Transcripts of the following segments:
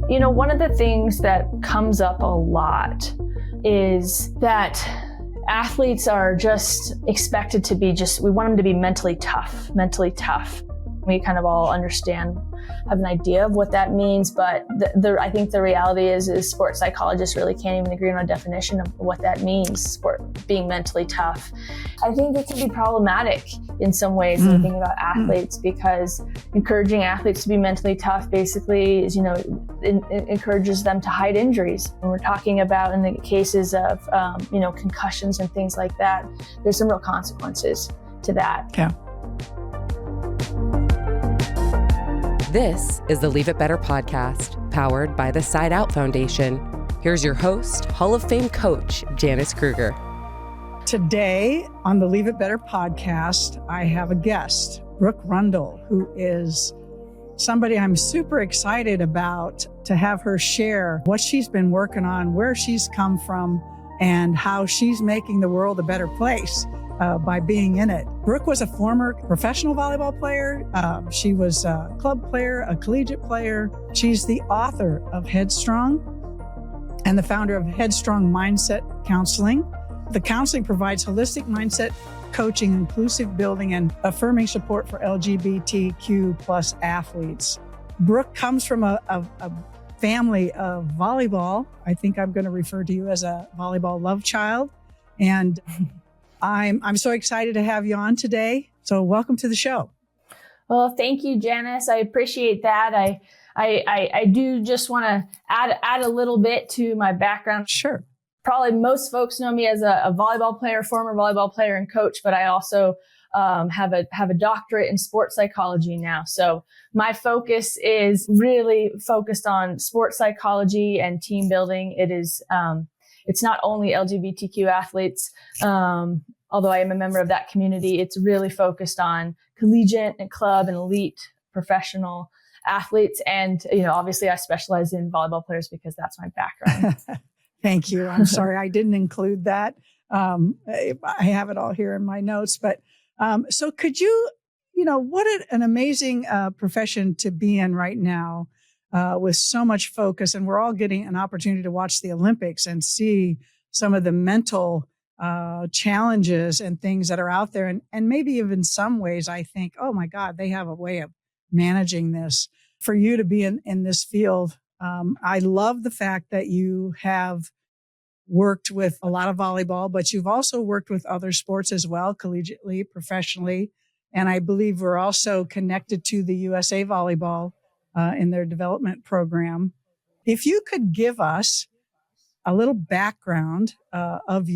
One of the things that comes up a lot is that athletes are just expected to be we want them to be mentally tough. We kind of all have an idea of what that means, but I think the reality is sports psychologists really can't even agree on a definition of what that means, being mentally tough. I think it can be problematic in some ways thinking about athletes, because encouraging athletes to be mentally tough basically is, encourages them to hide injuries. And we're talking about in the cases of, concussions and things like that, there's some real consequences to that. Yeah. This is the Leave It Better podcast, powered by the Side Out Foundation. Here's your host, Hall of Fame coach, Janice Kruger. Today on the Leave It Better podcast, I have a guest, Brooke Rundle, who is somebody I'm super excited about to have her share what she's been working on, where she's come from, and how she's making the world a better place by being in it. Brooke was a former professional volleyball player. She was a club player, a collegiate player. She's the author of Headstrong and the founder of Headstrong Mindset Counseling. The counseling provides holistic mindset coaching, inclusive building, and affirming support for LGBTQ plus athletes. Brooke comes from a family of volleyball. I think I'm going to refer to you as a volleyball love child. And I'm so excited to have you on today. So welcome to the show. Well, thank you, Janice. I appreciate that. I do just want to add a little bit to my background. Sure. Probably most folks know me as a volleyball player, former volleyball player and coach, but I also have a doctorate in sports psychology now. So my focus is really focused on sports psychology and team building. It is, it's not only LGBTQ athletes, although I am a member of that community. It's really focused on collegiate and club and elite professional athletes. And, obviously I specialize in volleyball players because that's my background. Thank you. I'm sorry I didn't include that. I have it all here in my notes. But so could you, what an amazing profession to be in right now with so much focus. And we're all getting an opportunity to watch the Olympics and see some of the mental challenges and things that are out there. And maybe even in some ways, I think, oh my God, they have a way of managing this. For you to be in this field, I love the fact that you have worked with a lot of volleyball, but you've also worked with other sports as well, collegiately, professionally. And I believe we're also connected to the USA Volleyball in their development program. If you could give us a little background of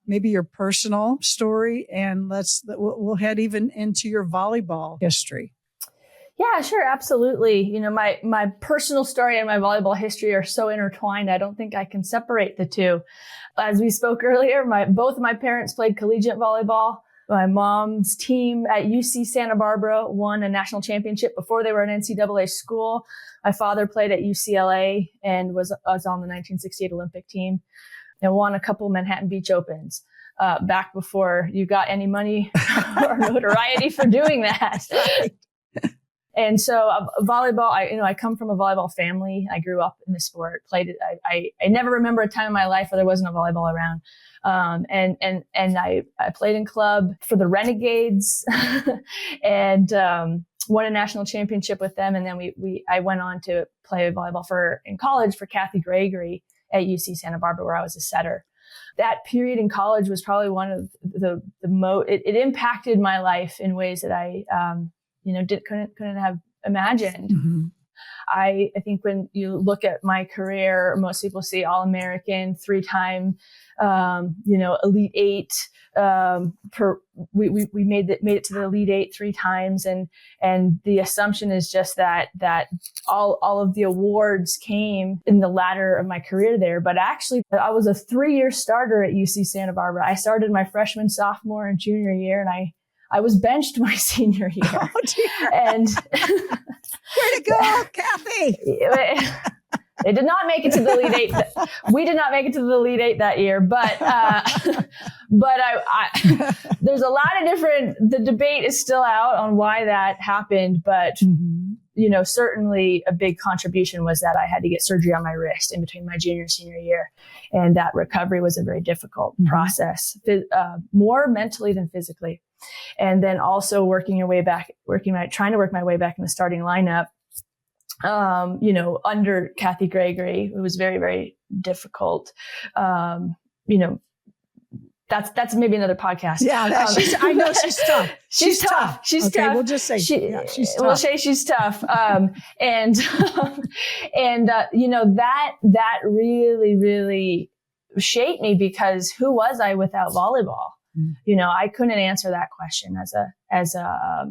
maybe your personal story, and we'll head even into your volleyball history. Yeah, sure. Absolutely. My personal story and my volleyball history are so intertwined. I don't think I can separate the two. As we spoke earlier, both of my parents played collegiate volleyball. My mom's team at UC Santa Barbara won a national championship before they were an NCAA school. My father played at UCLA and was on the 1968 Olympic team and won a couple Manhattan Beach Opens. Back before you got any money or notoriety for doing that. And so volleyball, I come from a volleyball family. I grew up in the sport, played it. I never remember a time in my life where there wasn't a volleyball around. And I played in club for the Renegades and won a national championship with them. And then I went on to play volleyball in college for Kathy Gregory at UC Santa Barbara, where I was a setter. That period in college was probably one of the most, it impacted my life in ways that I, couldn't have imagined. Mm-hmm. I think when you look at my career, most people see All-American, 3-time, Elite 8. We made it to the Elite 8 3 times, and the assumption is just that all of the awards came in the latter of my career there. But actually, I was a 3-year starter at UC Santa Barbara. I started my freshman, sophomore, and junior year, and I was benched my senior year. Oh, dear. And way to go, Kathy. They did not make it to the Elite 8. We did not make it to the Elite 8 that year, but there's a lot of the debate is still out on why that happened, but certainly a big contribution was that I had to get surgery on my wrist in between my junior and senior year. And that recovery was a very difficult process, more mentally than physically. And then also trying to work my way back in the starting lineup, under Kathy Gregory. It was very, very difficult. That's maybe another podcast. Yeah, I know she's tough. She's tough. She's okay, tough. We'll just say she's tough. We'll say she's tough. And that really, really shaped me, because who was I without volleyball? I couldn't answer that question as a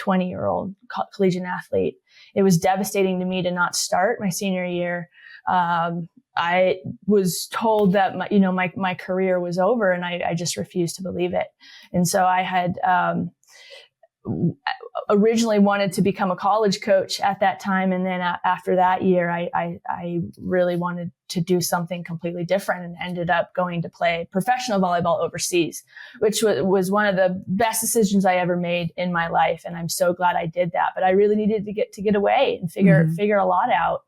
20-year-old collegiate athlete. It was devastating to me to not start my senior year. I was told that my career was over, and I just refused to believe it. And so I had originally wanted to become a college coach at that time. And then after that year, I really wanted to do something completely different, and ended up going to play professional volleyball overseas, which was one of the best decisions I ever made in my life. And I'm so glad I did that. But I really needed to get away and figure a lot out.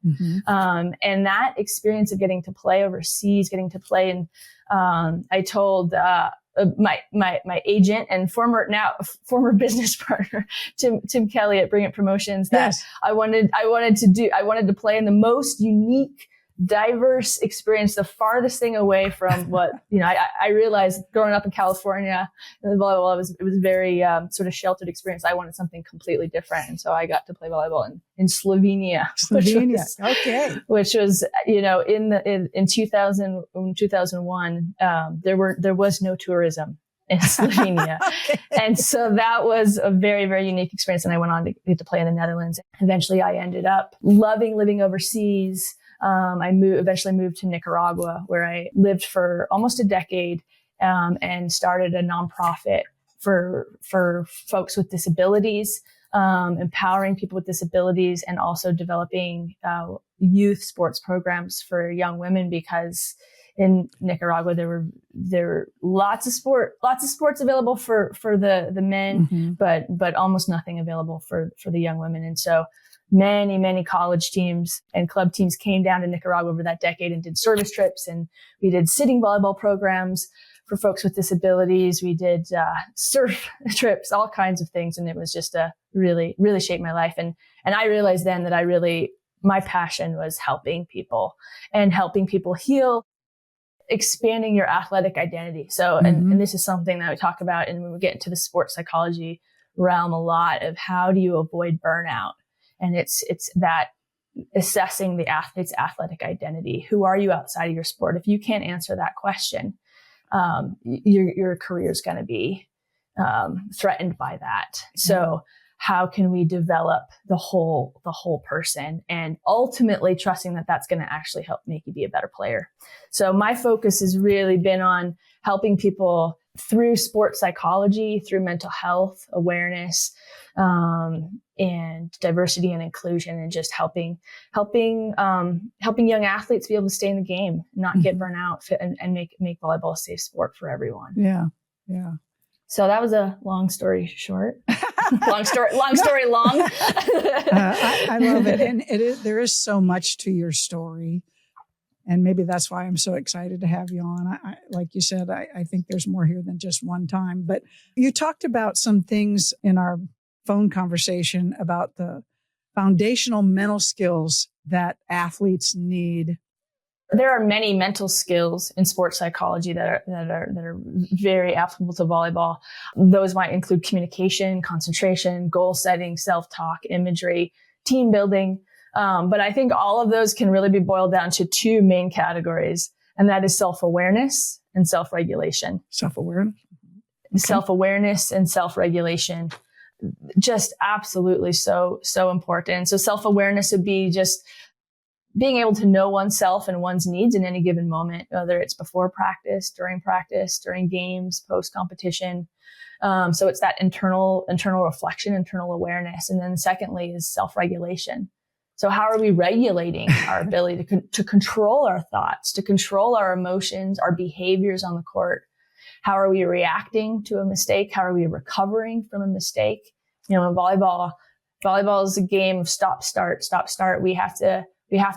And that experience of getting to play overseas, getting to play in, I told, my agent and former business partner, Tim Kelly at Bring It Promotions, that yes. I wanted to play in the most unique, diverse experience, the farthest thing away from what, I realized growing up in California, and the volleyball, it was very sort of sheltered experience. I wanted something completely different. And so I got to play volleyball in Slovenia. Which was, in 2001, there was no tourism in Slovenia. Okay. And so that was a very, very unique experience. And I went on to get to play in the Netherlands. Eventually I ended up loving living overseas. I eventually moved to Nicaragua, where I lived for almost a decade, and started a nonprofit for folks with disabilities, empowering people with disabilities, and also developing youth sports programs for young women, because in Nicaragua there were lots of sports available for the men, but almost nothing available for the young women. And so many college teams and club teams came down to Nicaragua over that decade and did service trips, and we did sitting volleyball programs for folks with disabilities. We did surf trips, all kinds of things, and it was just really shaped my life. And I realized then that my passion was helping people heal, expanding your athletic identity. So, and this is something that we talk about, and when we get into the sports psychology realm a lot, of how do you avoid burnout. And it's that assessing the athlete's athletic identity. Who are you outside of your sport? If you can't answer that question, your career is going to be threatened by that. So how can we develop the whole person, and ultimately trusting that that's going to actually help make you be a better player? So my focus has really been on helping people through sports psychology, through mental health awareness, and diversity and inclusion, and just helping young athletes be able to stay in the game, not get burnt out, and make volleyball a safe sport for everyone. Yeah. So that was a long story short. long story long. I love it. And there is so much to your story. And maybe that's why I'm so excited to have you on. Like you said, I think there's more here than just one time. But you talked about some things in our phone conversation about the foundational mental skills that athletes need. There are many mental skills in sports psychology that are very applicable to volleyball. Those might include communication, concentration, goal setting, self-talk, imagery, team building. But I think all of those can really be boiled down to two main categories, and that is self-awareness and self-regulation. Self-awareness? Okay. Self-awareness and self-regulation. Just absolutely so important. So self-awareness would be just being able to know oneself and one's needs in any given moment, whether it's before practice, during games, post-competition. So it's that internal reflection, internal awareness. And then secondly is self-regulation. So how are we regulating our ability to control our thoughts, to control our emotions, our behaviors on the court? How are we reacting to a mistake? How are we recovering from a mistake? In volleyball, Volleyball is a game of stop, start. We have to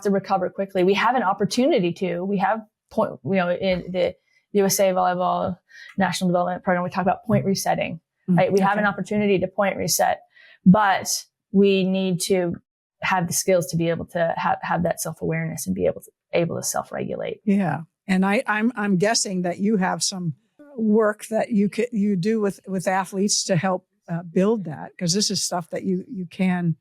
recover quickly. We have an opportunity to. We have in the USA Volleyball National Development Program, we talk about point resetting, right? We have an opportunity to point reset, but we need to have the skills to be able to have that self-awareness and be able to self-regulate. Yeah. And I'm guessing that you have some work that you do with athletes to help build that, because this is stuff that you can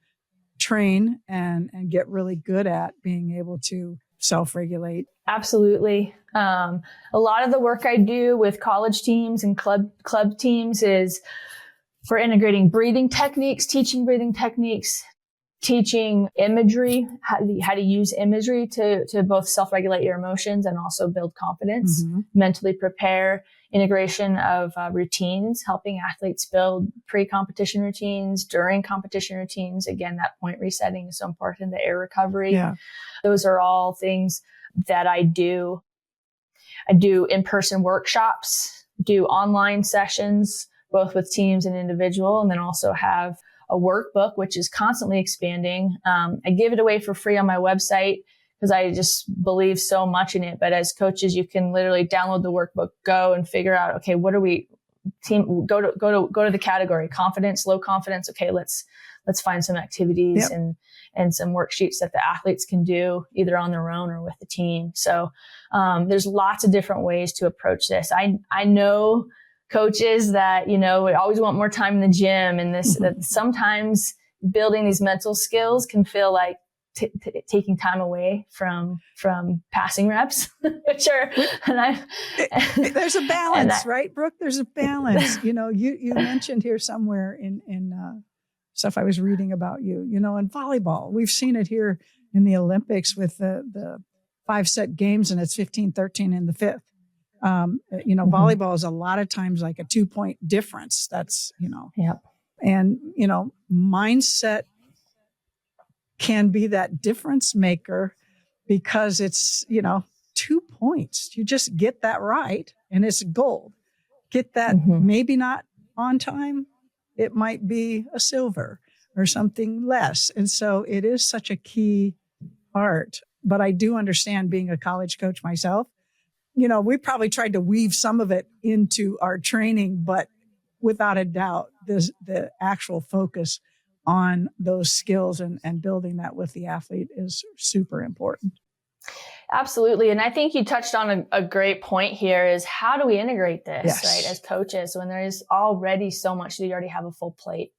train and get really good at, being able to self-regulate. Absolutely. A lot of the work I do with college teams and club teams is for integrating breathing techniques, teaching breathing techniques, teaching imagery, how to use imagery to both self-regulate your emotions and also build confidence, mentally prepare, integration of routines, helping athletes build pre-competition routines, during competition routines. Again, that point resetting is so important, the air recovery. Yeah. Those are all things that I do. I do in-person workshops, do online sessions, both with teams and individual, and then also have a workbook, which is constantly expanding. I give it away for free on my website because I just believe so much in it. But as coaches, you can literally download the workbook, go and figure out, okay, what are we team, go to the category, confidence, low confidence. Okay, let's find some activities and some worksheets that the athletes can do either on their own or with the team. So, there's lots of different ways to approach this. I know coaches that, we always want more time in the gym, and that sometimes building these mental skills can feel like taking time away from passing reps, which are, there's a balance, right, Brooke? There's a balance. You mentioned here somewhere in stuff I was reading about you, in volleyball, we've seen it here in the Olympics with the 5-set games, and it's 15-13 in the fifth. Volleyball is a lot of times like a 2-point difference. That's, and, mindset can be that difference maker, because it's, 2 points. You just get that right and it's gold. Get that maybe not on time. It might be a silver or something less. And so it is such a key part. But I do understand, being a college coach myself, we probably tried to weave some of it into our training, but without a doubt, the actual focus on those skills and building that with the athlete is super important. Absolutely. And I think you touched on a great point here, is how do we integrate this, right, as coaches, when there is already so much that you already have a full plate.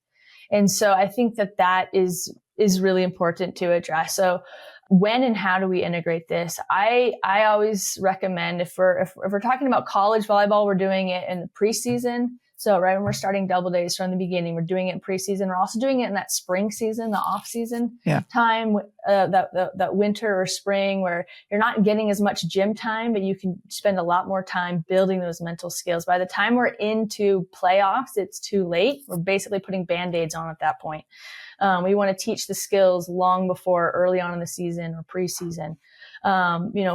And so I think that is really important to address. So when and how do we integrate this? I always recommend, if we're talking about college volleyball, we're doing it in the preseason. So right when we're starting double days from the beginning, we're doing it in preseason. We're also doing it in that spring season, the off season time, that winter or spring, where you're not getting as much gym time, but you can spend a lot more time building those mental skills. By the time we're into playoffs, it's too late. We're basically putting Band-Aids on at that point. We want to teach the skills long before early on in the season or preseason.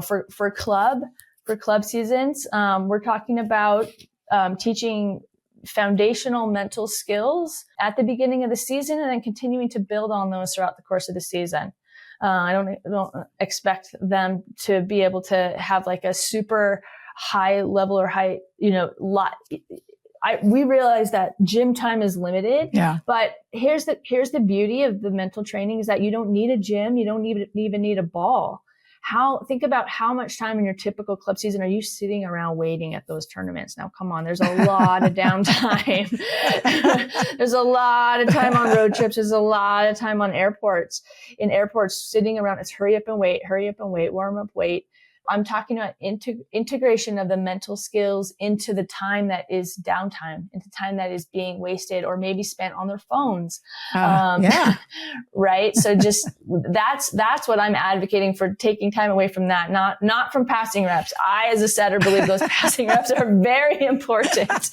For club seasons, we're talking about teaching foundational mental skills at the beginning of the season, and then continuing to build on those throughout the course of the season. I don't expect them to be able to have like a super high level or high, we realize that gym time is limited, but here's the beauty of the mental training, is that you don't need a gym. You don't even need a ball. Think about how much time in your typical club season are you sitting around waiting at those tournaments? Now, come on, there's a lot of downtime. There's a lot of time on road trips. There's a lot of time on airports. In airports, sitting around, it's hurry up and wait, warm up, wait. I'm talking about integration of the mental skills into the time that is downtime, into time that is being wasted or maybe spent on their phones. Right. So just that's what I'm advocating for, taking time away from that, not from passing reps. I, as a setter, believe those passing reps are very important.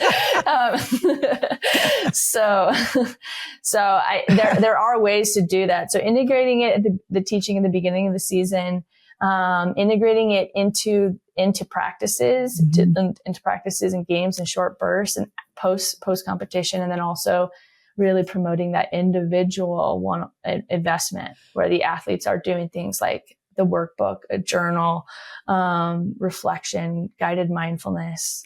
There are ways to do that. So integrating it, the teaching in the beginning of the season, integrating it into practices, into practices and games and short bursts and post competition. And then also really promoting that individual investment where the athletes are doing things like the workbook, a journal, reflection, guided mindfulness,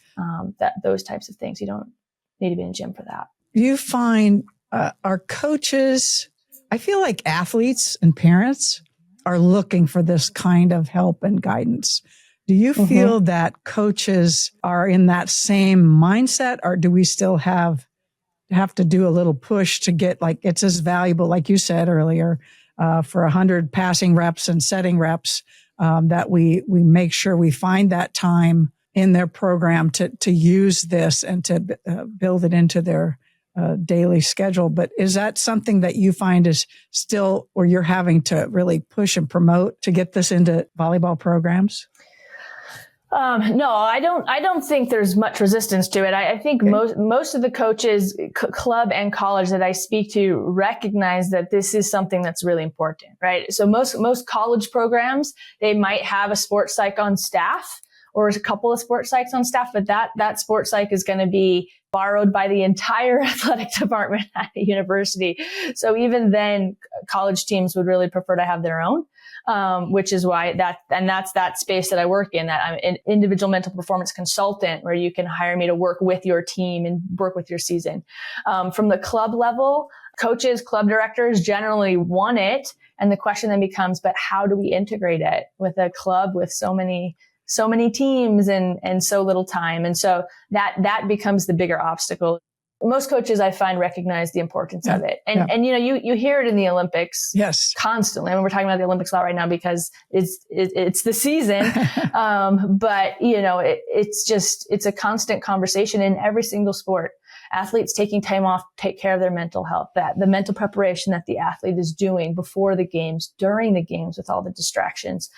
those types of things. You don't need to be in the gym for that. You find our coaches, I feel like athletes and parents are looking for this kind of help and guidance. Do you feel that coaches are in that same mindset, or do we still have to do a little push to get, like, it's as valuable, like you said earlier, for 100 passing reps and setting reps, that we make sure we find that time in their program to use this and to build it into their daily schedule. But is that something that you find is still, or you're having to really push and promote to get this into volleyball programs? No, I don't think there's much resistance to it. I think most of the coaches, club and college that I speak to, recognize that this is something that's really important, right? So most college programs, they might have a sports psych on staff or a couple of sports psychs on staff, but that sports psych is going to be borrowed by the entire athletic department at the university. So even then, college teams would really prefer to have their own. Which is why that's that space that I work in, that I'm an individual mental performance consultant, where you can hire me to work with your team and work with your season. From the club level, coaches, club directors generally want it. And the question then becomes, but how do we integrate it with a club with so many teams and so little time? And so that becomes the bigger obstacle. Most coaches, I find, recognize the importance of it. And you hear it in the Olympics constantly. I mean, we're talking about the Olympics a lot right now because it's the season. But it's a constant conversation in every single sport. Athletes taking time off, take care of their mental health, that the mental preparation that the athlete is doing before the games, during the games with all the distractions,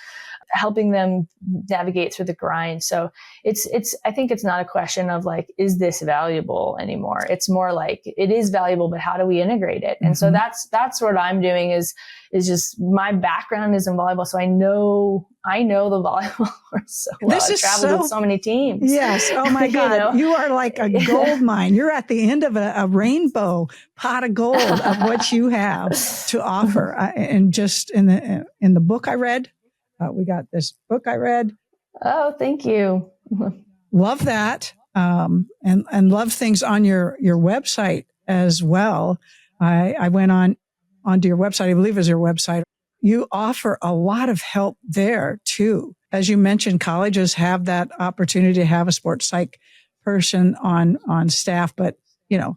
helping them navigate through the grind. So I think it's not a question of like, is this valuable anymore? It's more like, it is valuable, but how do we integrate it? And so that's what I'm doing is just, my background is in volleyball. So I know the volleyball so well. I've traveled with so many teams. Yes. Oh my God. You are like a gold mine. You're at the end of a rainbow pot of gold of what you have to offer. And just in the book I read, we got this book I read. Oh, thank you. Love that. And love things on your website as well. I went onto your website. I believe is your website. You offer a lot of help there too. As you mentioned, colleges have that opportunity to have a sports psych person on staff, but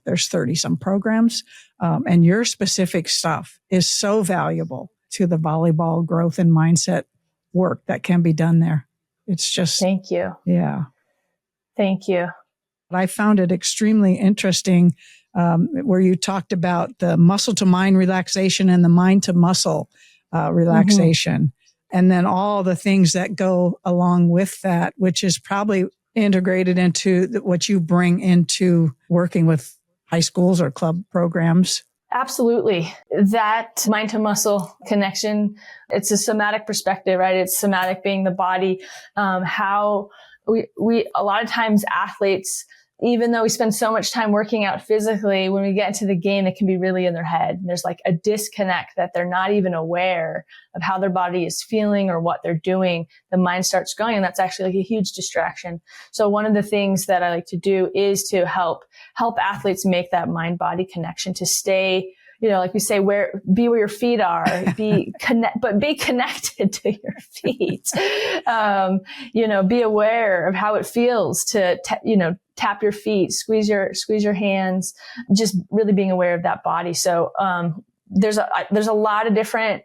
there's 30 some programs. And your specific stuff is so valuable to the volleyball growth and mindset work that can be done there. It's just, thank you. Yeah. Thank you. I found it extremely interesting, where you talked about the muscle to mind relaxation and the mind to muscle relaxation. And then all the things that go along with that, which is probably integrated into what you bring into working with high schools or club programs. Absolutely. That mind to muscle connection, it's a somatic perspective, right? It's somatic being the body. How we a lot of times athletes, even though we spend so much time working out physically, when we get into the game, it can be really in their head. And there's like a disconnect that they're not even aware of how their body is feeling or what they're doing. The mind starts going, and that's actually like a huge distraction. So one of the things that I like to do is to help athletes make that mind-body connection, to stay, like we say, be where your feet are, but be connected to your feet. Be aware of how it feels to, tap your feet, squeeze your hands, just really being aware of that body. So, there's a lot of different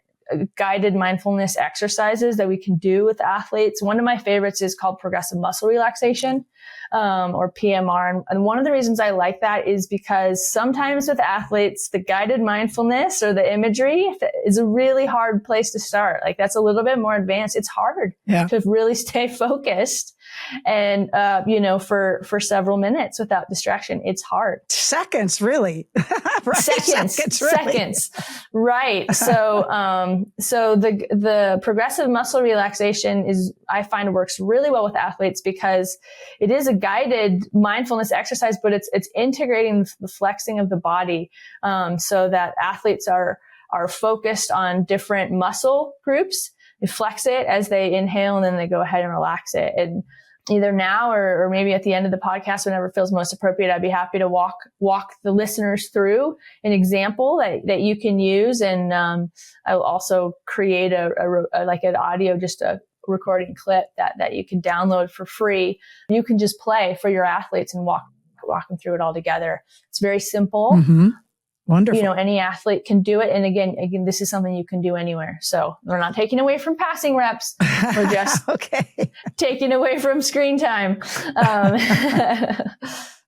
guided mindfulness exercises that we can do with athletes. One of my favorites is called progressive muscle relaxation, or PMR. And one of the reasons I like that is because sometimes with athletes, the guided mindfulness or the imagery is a really hard place to start. Like, that's a little bit more advanced. It's hard to really stay focused and, for several minutes without distraction. It's hard. Seconds, really. Right? Seconds, really. Seconds. Right. So So the progressive muscle relaxation I find works really well with athletes because it is a guided mindfulness exercise, but it's integrating the flexing of the body, so that athletes are focused on different muscle groups. They flex it as they inhale, and then they go ahead and relax it. And either now or maybe at the end of the podcast, whenever it feels most appropriate, I'd be happy to walk the listeners through an example that you can use. And I will also create like an audio, just a recording clip that you can download for free. You can just play for your athletes and walk them through it all together. It's very simple. Mm-hmm. Wonderful. Any athlete can do it. And again, this is something you can do anywhere. So we're not taking away from passing reps. We're just okay. taking away from screen time.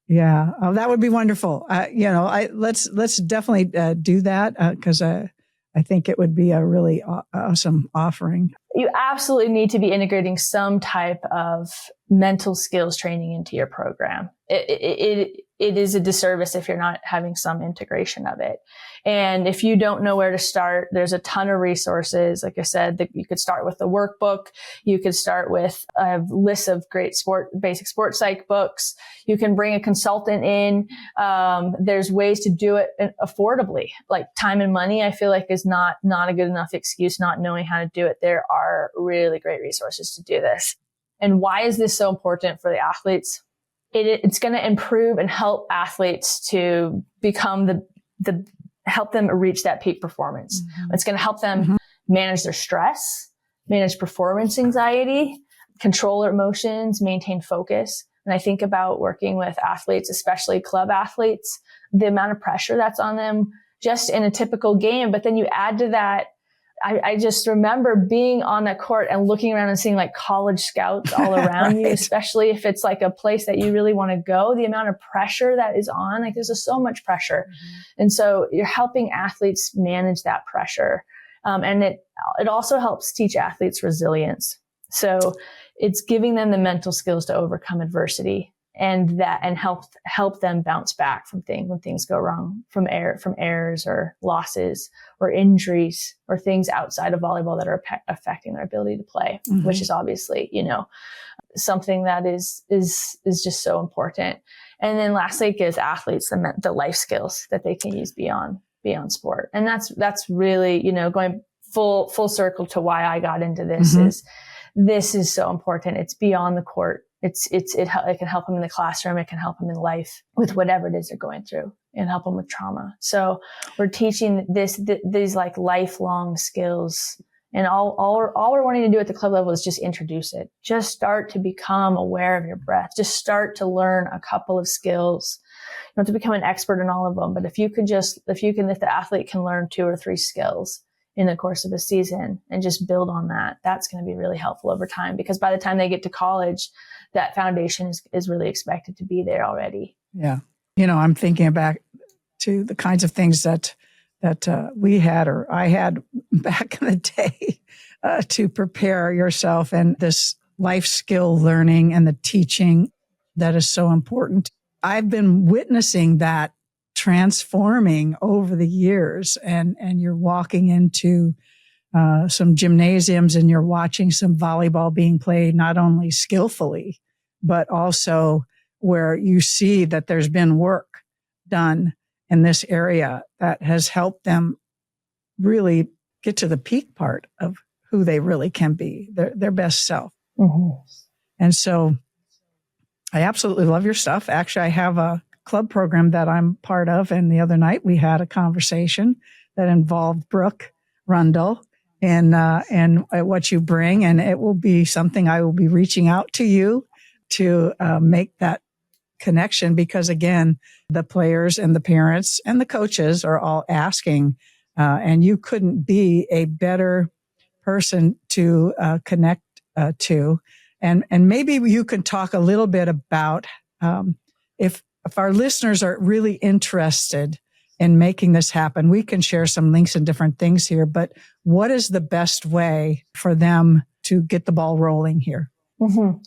Yeah. Oh, that would be wonderful. Let's definitely do that because I think it would be a really awesome offering. You absolutely need to be integrating some type of mental skills training into your program. It is a disservice if you're not having some integration of it. And if you don't know where to start, there's a ton of resources. Like I said, you could start with the workbook. You could start with a list of great basic sports psych books. You can bring a consultant in. There's ways to do it affordably. Like time and money, I feel like is not a good enough excuse not knowing how to do it. There are really great resources to do this. And why is this so important for the athletes? It's going to improve and help athletes to become help them reach that peak performance. Mm-hmm. It's going to help them manage their stress, manage performance anxiety, control their emotions, maintain focus. And I think about working with athletes, especially club athletes, the amount of pressure that's on them just in a typical game. But then you add to that, I just remember being on that court and looking around and seeing like college scouts all around right. you, especially if it's like a place that you really want to go, the amount of pressure that is on, like there's just so much pressure. Mm-hmm. And so you're helping athletes manage that pressure. And it also helps teach athletes resilience. So it's giving them the mental skills to overcome adversity and help them bounce back from when things go wrong, from errors or losses or injuries or things outside of volleyball that are affecting their ability to play, mm-hmm. which is obviously, something that is just so important. And then lastly, it gives athletes the life skills that they can use beyond sport. And that's really, going full circle to why I got into this mm-hmm. This is so important. It's beyond the court. It can help them in the classroom. It can help them in life with whatever it is they're going through and help them with trauma. So we're teaching these like lifelong skills, and all we're wanting to do at the club level is just introduce it. Just start to become aware of your breath. Just start to learn a couple of skills. You don't have to become an expert in all of them, but if the athlete can learn 2 or 3 skills in the course of a season and just build on that, that's going to be really helpful over time, because by the time they get to college, that foundation is really expected to be there already. Yeah. I'm thinking back to the kinds of things that we had, or I had back in the day, to prepare yourself, and this life skill learning and the teaching that is so important. I've been witnessing that transforming over the years, and you're walking into some gymnasiums and you're watching some volleyball being played, not only skillfully, but also where you see that there's been work done in this area that has helped them really get to the peak part of who they really can be, their best self. Mm-hmm. And so I absolutely love your stuff. Actually, I have a club program that I'm part of, and the other night we had a conversation that involved Brooke Rundle and what you bring, and it will be something I will be reaching out to you to make that connection, because again, the players and the parents and the coaches are all asking, and you couldn't be a better person to connect to. And maybe you can talk a little bit about if our listeners are really interested in making this happen. We can share some links and different things here, but what is the best way for them to get the ball rolling here? Mm-hmm.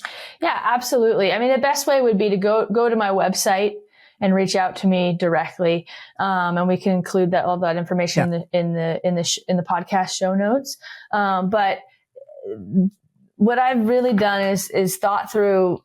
Yeah, absolutely. I mean, the best way would be to go to my website and reach out to me directly. And we can include all that information in the podcast show notes. But what I've really done is thought through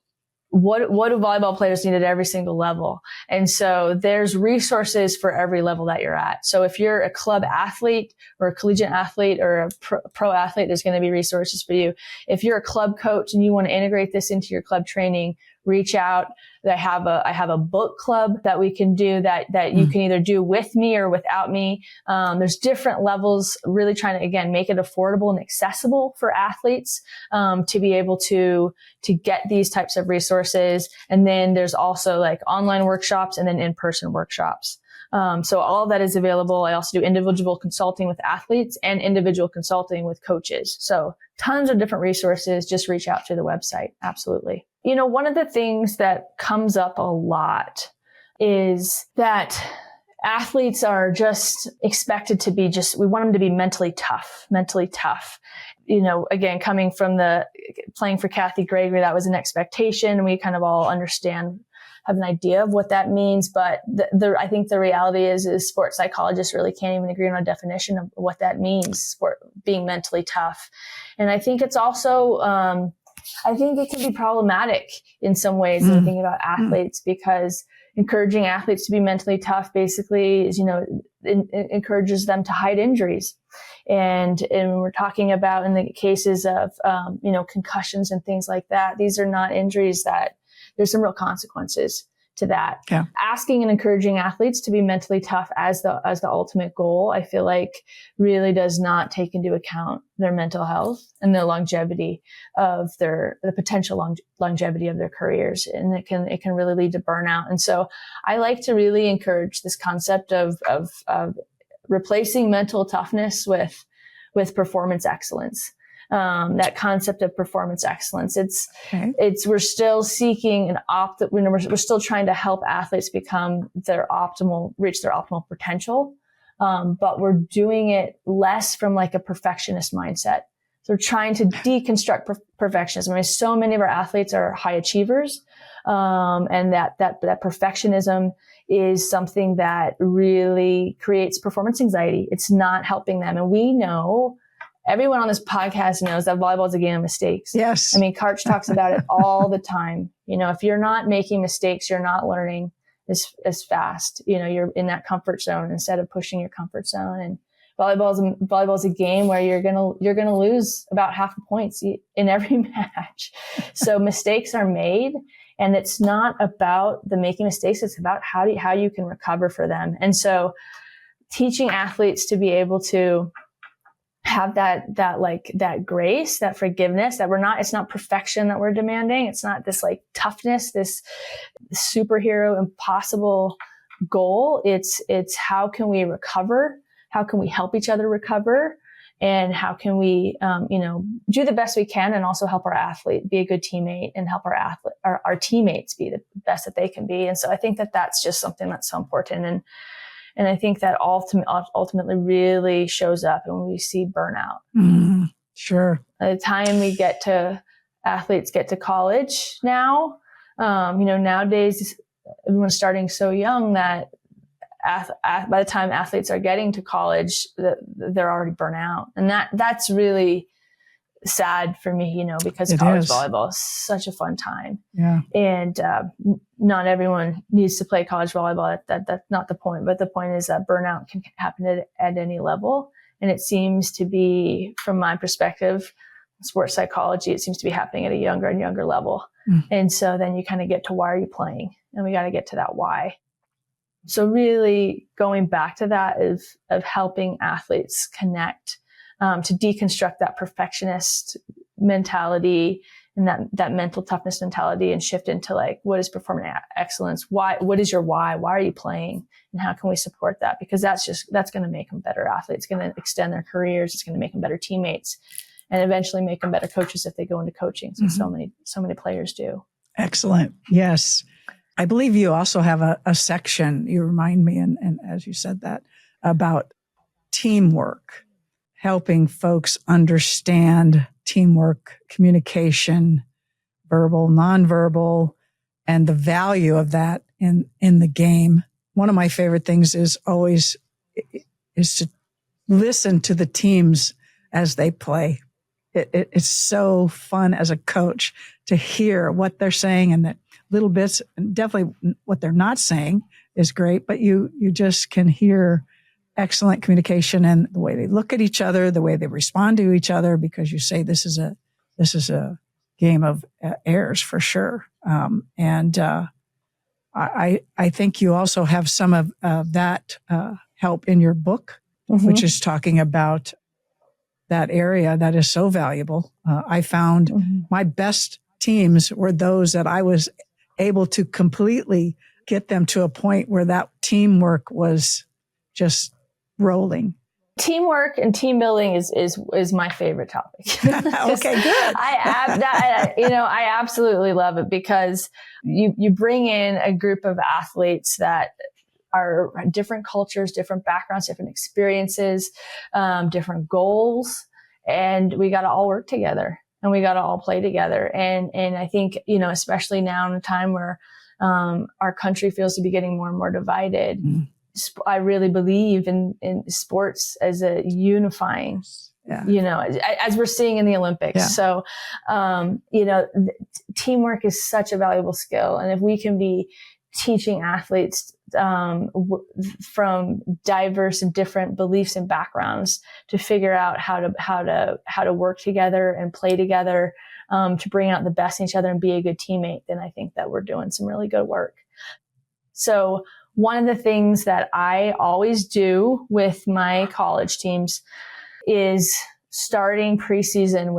what do volleyball players need at every single level. And so there's resources for every level that you're at. So if you're a club athlete or a collegiate athlete or a pro athlete, there's going to be resources for you. If you're a club coach and you want to integrate this into your club training, reach out. I have a book club that we can do that you can either do with me or without me. There's different levels, really trying to, again, make it affordable and accessible for athletes, to be able to get these types of resources. And then there's also like online workshops and then in-person workshops. So all of that is available. I also do individual consulting with athletes and individual consulting with coaches. So tons of different resources. Just reach out to the website. Absolutely. One of the things that comes up a lot is that athletes are just expected to be we want them to be mentally tough. Again, coming from playing for Kathy Gregory, that was an expectation. We kind of all have an idea of what that means. But I think the reality is sports psychologists really can't even agree on a definition of what that means, being mentally tough. And I think it's also, I think it can be problematic in some ways when thinking about athletes, because encouraging athletes to be mentally tough basically is, encourages them to hide injuries. And we're talking about in the cases of, concussions and things like that, these are not injuries that there's some real consequences to that. Yeah. Asking and encouraging athletes to be mentally tough as the ultimate goal, I feel like really does not take into account their mental health and the longevity of the potential longevity of their careers. And it can really lead to burnout. And so I like to really encourage this concept of replacing mental toughness with performance excellence. That concept of performance excellence. We're still seeking we're still trying to help athletes reach their optimal potential. But we're doing it less from like a perfectionist mindset. So we're trying to deconstruct perfectionism. I mean, so many of our athletes are high achievers. And that perfectionism is something that really creates performance anxiety. It's not helping them. And we know, everyone on this podcast knows that volleyball is a game of mistakes. Yes. I mean, Karch talks about it all the time. If you're not making mistakes, you're not learning as fast. You're in that comfort zone instead of pushing your comfort zone. And volleyball is a game where you're going to lose about half the points in every match. So mistakes are made, and it's not about the making mistakes. It's about how you can recover for them. And so teaching athletes to be able to have that grace, that forgiveness, it's not perfection that we're demanding. It's not this like toughness, this superhero impossible goal. It's how can we recover? How can we help each other recover? And how can we, do the best we can and also help our athlete be a good teammate and help our teammates be the best that they can be. And so I think that that's just something that's so important. And I think that ultimately really shows up when we see burnout. Sure. By the time athletes get to college now, nowadays everyone's starting so young that by the time athletes are getting to college, they're already burnt out. And that's really sad for me, because college volleyball is such a fun time. Yeah. And not everyone needs to play college volleyball. That's not the point. But the point is that burnout can happen at any level. And it seems to be, from my perspective, sports psychology, it seems to be happening at a younger and younger level. And so then you kind of get to, why are you playing? And we got to get to that why. So really going back to that of helping athletes connect, to deconstruct that perfectionist mentality and that mental toughness mentality and shift into like, what is performance excellence? What is your why? Why are you playing? And how can we support that? Because that's going to make them better athletes. It's going to extend their careers. It's going to make them better teammates and eventually make them better coaches if they go into coaching. So, so many players do. Excellent. Yes. I believe you also have a section, you remind me, and as you said that, about teamwork, helping folks understand teamwork, communication, verbal, nonverbal, and the value of that in the game. One of my favorite things is to listen to the teams as they play. It's so fun as a coach to hear what they're saying, and that little bits, and definitely what they're not saying is great, but you just can hear excellent communication and the way they look at each other, the way they respond to each other, because you say this is a game of errors for sure. I think you also have some of that help in your book, which is talking about that area that is so valuable. I found my best teams were those that I was able to completely get them to a point where that teamwork was just rolling. Teamwork and team building is my favorite topic. Okay, good. I absolutely love it, because you bring in a group of athletes that are different cultures, different backgrounds, different experiences, different goals, and we got to all work together and we got to all play together. And I think, especially now in a time where our country feels to be getting more and more divided, I really believe in sports as a unifying, as we're seeing in the Olympics. Yeah. So, teamwork is such a valuable skill. And if we can be teaching athletes from diverse and different beliefs and backgrounds to figure out how to work together and play together, to bring out the best in each other and be a good teammate, then I think that we're doing some really good work. So one of the things that I always do with my college teams is starting preseason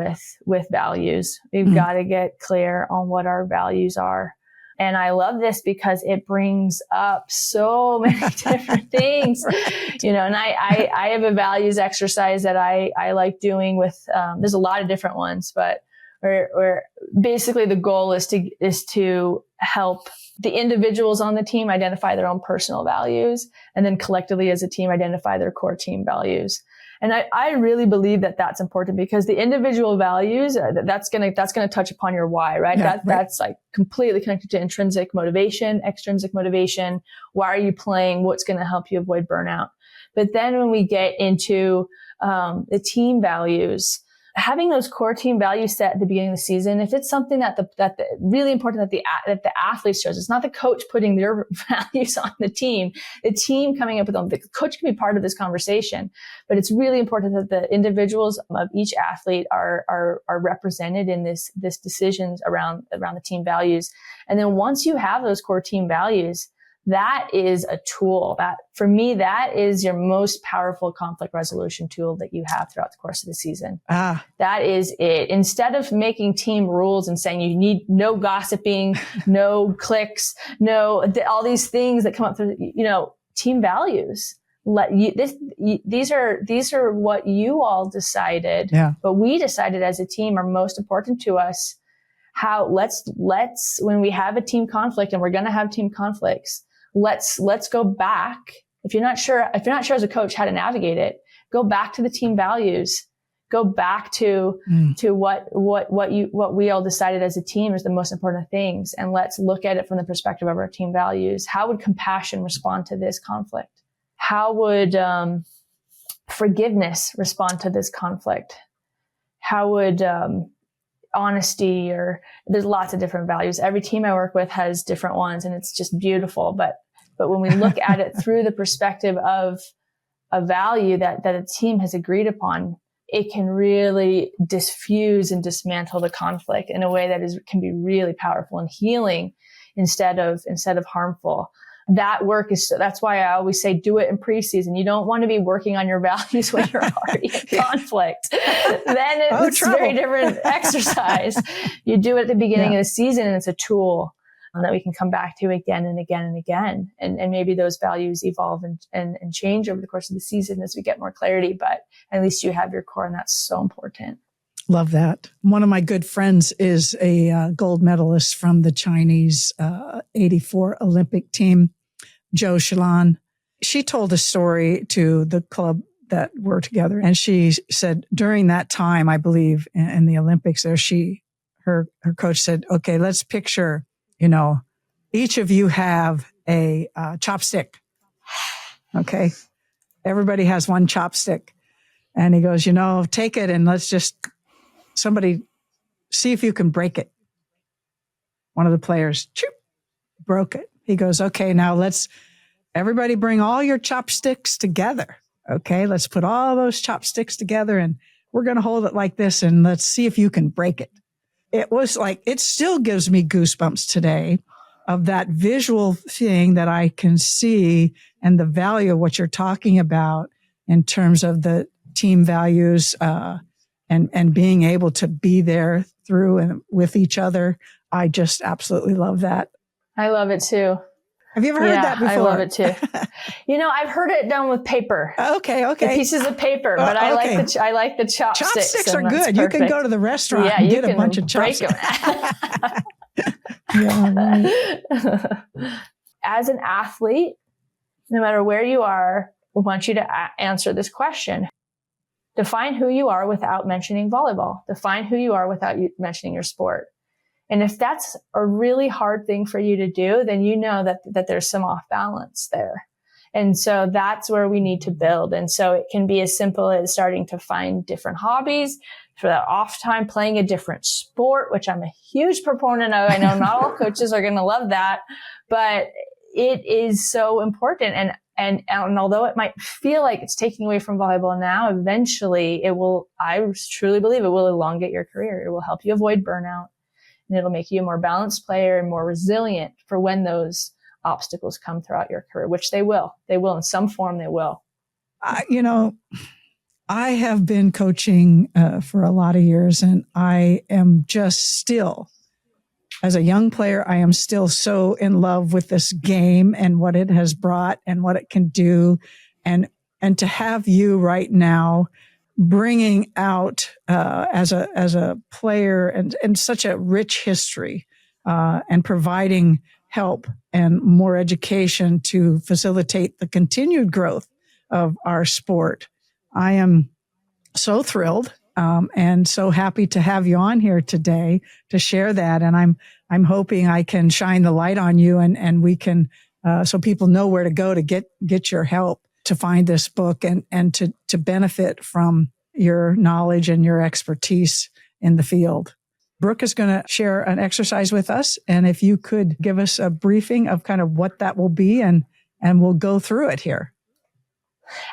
with values. We've got to get clear on what our values are. And I love this because it brings up so many different things, right. And I have a values exercise that I like doing with, there's a lot of different ones, but where basically the goal is to help the individuals on the team identify their own personal values, and then collectively as a team identify their core team values. And I really believe that that's important, because the individual values, that's going to touch upon your why, right? Yeah, That's like completely connected to intrinsic motivation, extrinsic motivation. Why are you playing? What's going to help you avoid burnout? But then when we get into the team values, having those core team values set at the beginning of the season, if it's something that really important that the athlete shows, it's not the coach putting their values on the team coming up with them. The coach can be part of this conversation, but it's really important that the individuals of each athlete are represented in this decisions around the team values. And then once you have those core team values, that is a tool that, for me, that is your most powerful conflict resolution tool that you have throughout the course of the season. That is it. Instead of making team rules and saying you need no gossiping, no cliques, all these things that come up through, team values. These are what you all decided, but we decided as a team are most important to us. Let's when we have a team conflict, and we're going to have team conflicts, let's go back. If you're not sure as a coach how to navigate it, go back to the team values. Go back to what we all decided as a team is the most important things. And let's look at it from the perspective of our team values. How would compassion respond to this conflict? How would forgiveness respond to this conflict? How would honesty, or there's lots of different values. Every team I work with has different ones, and it's just beautiful. But when we look at it through the perspective of a value that a team has agreed upon, it can really diffuse and dismantle the conflict in a way that can be really powerful and healing instead of harmful. That work that's why I always say do it in preseason. You don't want to be working on your values when you're already in conflict. Then it's a very different exercise. You do it at the beginning of the season, and it's a tool that we can come back to again and again and again. And maybe those values evolve and change over the course of the season as we get more clarity, but at least you have your core, and that's so important. Love that. One of my good friends is a gold medalist from the Chinese 84 Olympic team, Zhou Shilan. She told a story to the club that we're together, and she said during that time, I believe in the Olympics there, her coach said, okay, let's picture, each of you have a chopstick. Okay. Everybody has one chopstick. And he goes, take it and let's just, somebody see if you can break it. One of the players, broke it. He goes, okay, now let's everybody bring all your chopsticks together. Okay, let's put all those chopsticks together and we're going to hold it like this and let's see if you can break it. It was like, it still gives me goosebumps today of that visual thing that I can see and the value of what you're talking about in terms of the team values, and being able to be there through and with each other. I just absolutely love that. I love it too. Have you ever heard that before? I love it too. I've heard it done with paper. Okay. The pieces of paper, but I like the chopsticks. Chopsticks are good. You can go to the restaurant and get a bunch of chopsticks. Yeah, right. As an athlete, no matter where you are, we want you to answer this question. Define who you are without mentioning volleyball. Define who you are without you mentioning your sport. And if that's a really hard thing for you to do, then you know that there's some off balance there. And so that's where we need to build. And so it can be as simple as starting to find different hobbies for that off time, playing a different sport, which I'm a huge proponent of. I know not all coaches are going to love that, but it is so important. And although it might feel like it's taking away from volleyball now, eventually it will, I truly believe it will elongate your career. It will help you avoid burnout. And it'll make you a more balanced player and more resilient for when those obstacles come throughout your career, which they will. They will in some form. They will. I have been coaching for a lot of years, and I am just still, as a young player, I am still so in love with this game and what it has brought and what it can do. And to have you right now bringing out as a player and such a rich history and providing help and more education to facilitate the continued growth of our sport. I am so thrilled and so happy to have you on here today to share that. And I'm hoping I can shine the light on you and we can so people know where to go to get your help to find this book and to benefit from your knowledge and your expertise in the field. Brooke is going to share an exercise with us. And if you could give us a briefing of kind of what that will be, and we'll go through it here.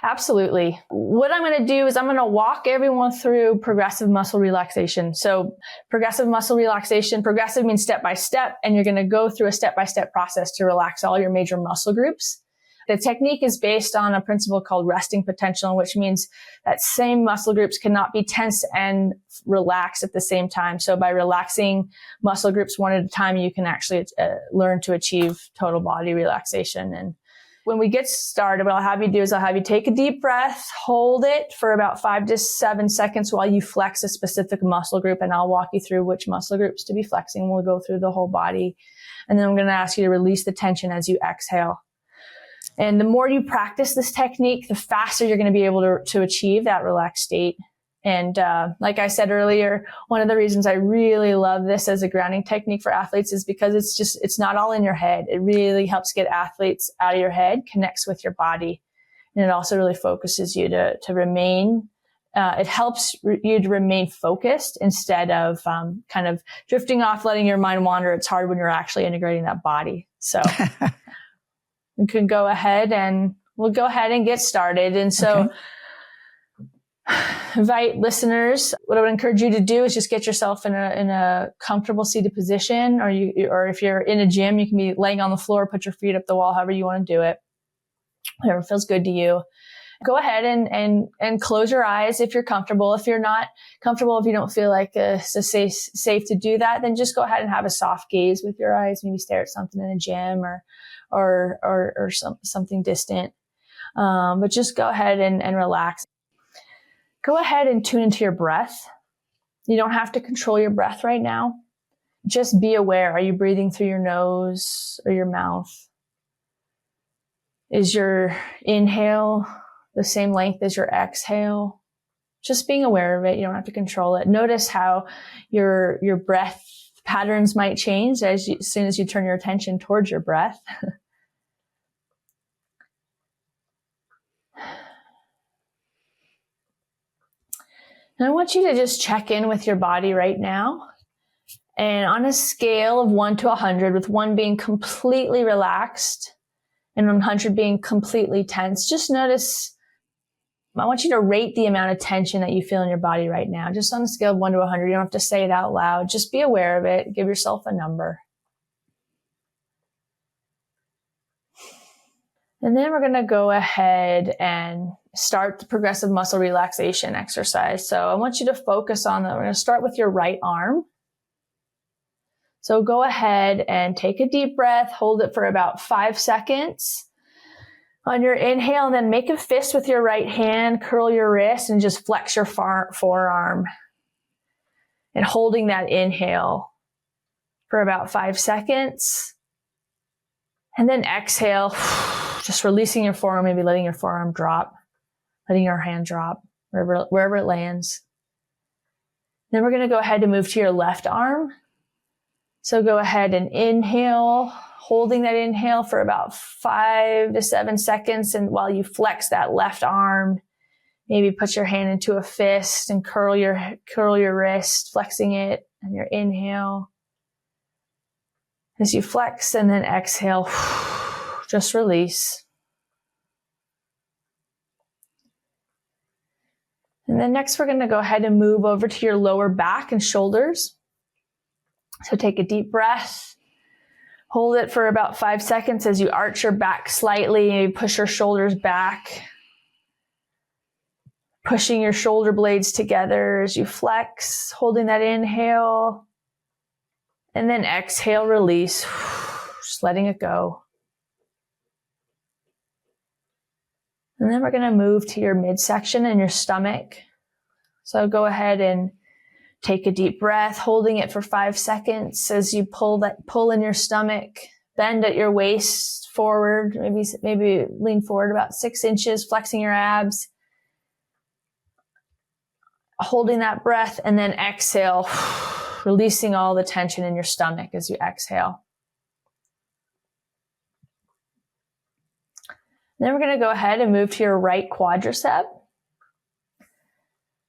Absolutely. What I'm going to do is I'm going to walk everyone through progressive muscle relaxation. So progressive muscle relaxation, progressive means step by step, and you're going to go through a step-by-step process to relax all your major muscle groups. The technique is based on a principle called resting potential, which means that same muscle groups cannot be tense and relaxed at the same time. So by relaxing muscle groups one at a time, you can actually learn to achieve total body relaxation. And when we get started, what I'll have you do is I'll have you take a deep breath, hold it for about 5 to 7 seconds while you flex a specific muscle group. And I'll walk you through which muscle groups to be flexing. We'll go through the whole body. And then I'm going to ask you to release the tension as you exhale. And the more you practice this technique, the faster you're going to be able to achieve that relaxed state. And like I said earlier, one of the reasons I really love this as a grounding technique for athletes is because it's not all in your head. It really helps get athletes out of your head, connects with your body. And it also really focuses you to remain, it helps you to remain focused instead of kind of drifting off, letting your mind wander. It's hard when you're actually integrating that body. So we can go ahead and we'll go ahead and get started. And so invite listeners. What I would encourage you to do is just get yourself in a comfortable seated position, or if you're in a gym, you can be laying on the floor, put your feet up the wall, however you want to do it, whatever feels good to you. Go ahead and close your eyes if you're comfortable. If you're not comfortable, if you don't feel like it's safe to do that, then just go ahead and have a soft gaze with your eyes. Maybe stare at something in a gym or something distant. But just go ahead and relax. Go ahead and tune into your breath. You don't have to control your breath right now. Just be aware. Are you breathing through your nose or your mouth? Is your inhale the same length as your exhale? Just being aware of it. You don't have to control it. Notice how your breath patterns might change as soon as you turn your attention towards your breath. And I want you to just check in with your body right now. And on a scale of 1 to 100, with 1 being completely relaxed and 100 being completely tense, just notice, I want you to rate the amount of tension that you feel in your body right now. Just on a scale of 1 to 100, you don't have to say it out loud. Just be aware of it. Give yourself a number. And then we're going to go ahead and start the progressive muscle relaxation exercise. So I want you to focus on that. We're going to start with your right arm. So go ahead and take a deep breath, hold it for about 5 seconds. On your inhale, and then make a fist with your right hand, curl your wrist, and just flex your forearm. And holding that inhale for about 5 seconds. And then exhale, just releasing your forearm, maybe letting your forearm drop, letting your hand drop wherever it lands. Then we're going to go ahead and move to your left arm. So go ahead and inhale, holding that inhale for about 5 to 7 seconds. And while you flex that left arm, maybe put your hand into a fist and curl your wrist, flexing it, and your inhale. As you flex and then exhale, just release. And then next we're going to go ahead and move over to your lower back and shoulders. So take a deep breath. Hold it for about 5 seconds as you arch your back slightly, push your shoulders back. Pushing your shoulder blades together as you flex, holding that inhale. And then exhale, release. Just letting it go. And then we're going to move to your midsection and your stomach. So go ahead and take a deep breath, holding it for 5 seconds as you pull in your stomach, bend at your waist forward, maybe lean forward about 6 inches, flexing your abs, holding that breath, and then exhale, releasing all the tension in your stomach as you exhale. Then we're going to go ahead and move to your right quadricep.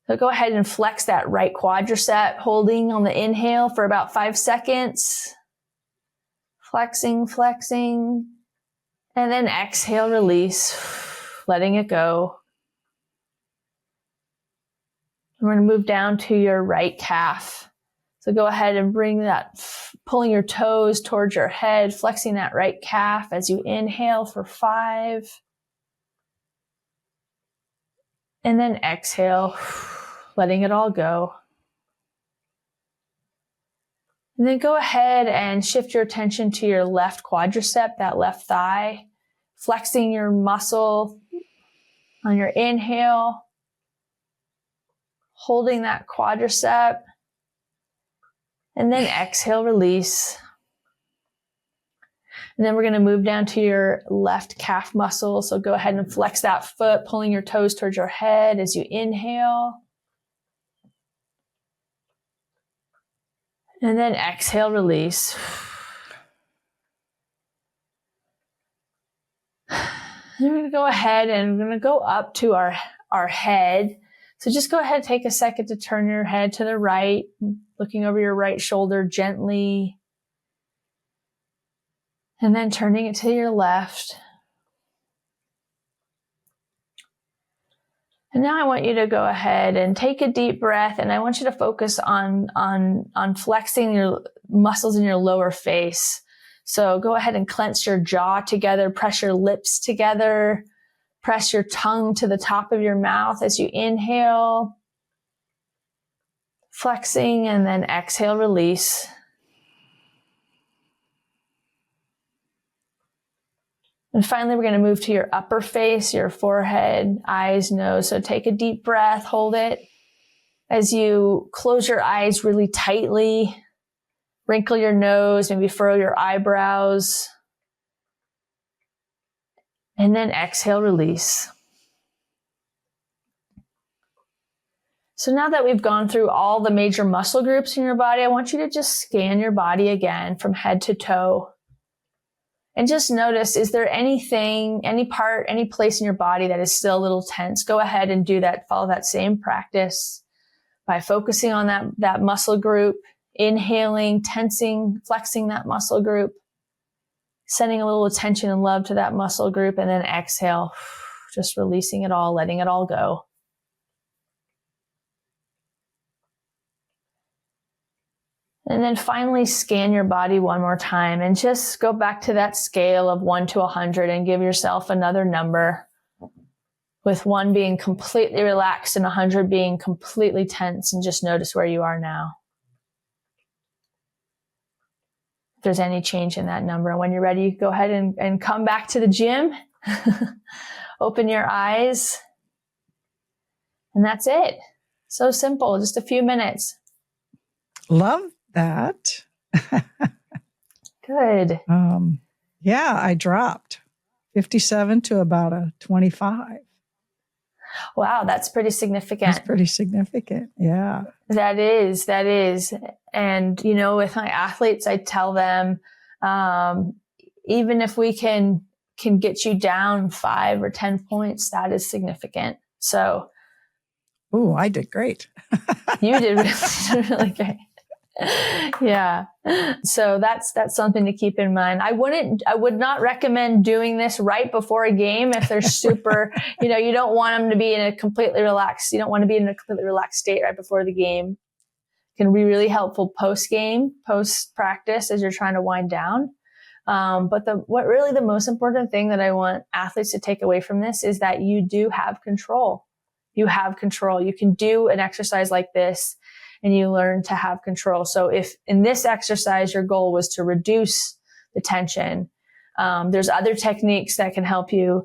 So go ahead and flex that right quadricep, holding on the inhale for about 5 seconds. Flexing, and then exhale, release, letting it go. We're going to move down to your right calf. So go ahead and bring that, pulling your toes towards your head, flexing that right calf as you inhale for 5. And then exhale, letting it all go. And then go ahead and shift your attention to your left quadricep, that left thigh, flexing your muscle on your inhale, holding that quadricep, and then exhale, release. And then we're going to move down to your left calf muscle. So go ahead and flex that foot, pulling your toes towards your head as you inhale. And then exhale, release. Then we're going to go ahead and we're going to go up to our head. So just go ahead and take a second to turn your head to the right, looking over your right shoulder gently. And then turning it to your left. And now I want you to go ahead and take a deep breath, and I want you to focus on flexing your muscles in your lower face. So go ahead and clench your jaw together, press your lips together, press your tongue to the top of your mouth as you inhale, flexing, and then exhale, release. And finally, we're going to move to your upper face, your forehead, eyes, nose. So take a deep breath, hold it. As you close your eyes really tightly, wrinkle your nose, maybe furrow your eyebrows. And then exhale, release. So now that we've gone through all the major muscle groups in your body, I want you to just scan your body again from head to toe. And just notice, is there anything, any part, any place in your body that is still a little tense? Go ahead and do that. Follow that same practice. by focusing on that muscle group, inhaling, tensing, flexing that muscle group, sending a little attention and love to that muscle group, and then exhale, just releasing it all, letting it all go. And then finally scan your body one more time and just go back to that scale of 1 to 100 and give yourself another number, with 1 being completely relaxed and 100 being completely tense, and just notice where you are now. If there's any change in that number. And when you're ready, go ahead and come back to the gym. Open your eyes. And that's it. So simple, just a few minutes. Love that. Good. Yeah, I dropped 57 to about a 25. Wow, that's pretty significant. That's pretty significant. Yeah. That is. And, with my athletes, I tell them, even if we can get you down 5 or 10 points, that is significant. So. Oh, I did great. You did really great. Yeah. So that's something to keep in mind. I would not recommend doing this right before a game if they're super, you don't want them to be in a completely relaxed, you don't want to be in a completely relaxed state right before the game. It can be really helpful post-game, post-practice as you're trying to wind down. But what really the most important thing that I want athletes to take away from this is that you do have control. You have control. You can do an exercise like this and you learn to have control. So if in this exercise, your goal was to reduce the tension, there's other techniques that can help you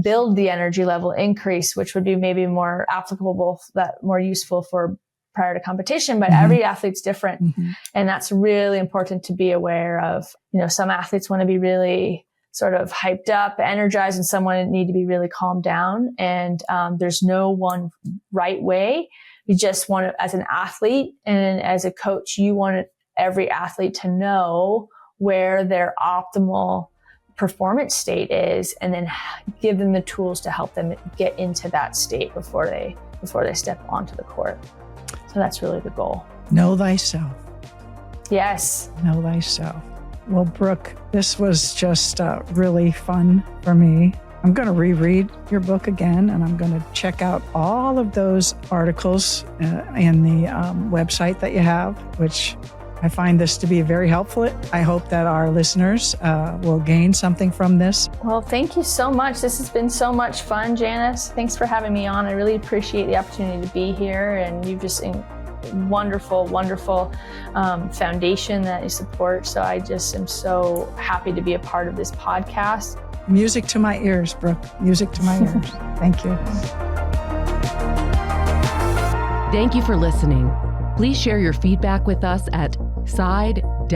build the energy level increase, which would be maybe more applicable, more useful for prior to competition, but every athlete's different. And that's really important to be aware of. Some athletes want to be really sort of hyped up, energized, and some need to be really calmed down. And there's no one right way. You just want to, as an athlete and as a coach, you want every athlete to know where their optimal performance state is, and then give them the tools to help them get into that state before they step onto the court. So that's really the goal. Know thyself. Yes. Know thyself. Well, Brooke, this was just really fun for me. I'm going to reread your book again, and I'm going to check out all of those articles in the website that you have, which I find this to be very helpful. I hope that our listeners will gain something from this. Well, thank you so much. This has been so much fun, Janice. Thanks for having me on. I really appreciate the opportunity to be here, and you've just wonderful foundation that you support. So I just am so happy to be a part of this podcast. Music to my ears, Brooke. Music to my ears. Thank you. Thank you for listening. Please share your feedback with us at side-out.org.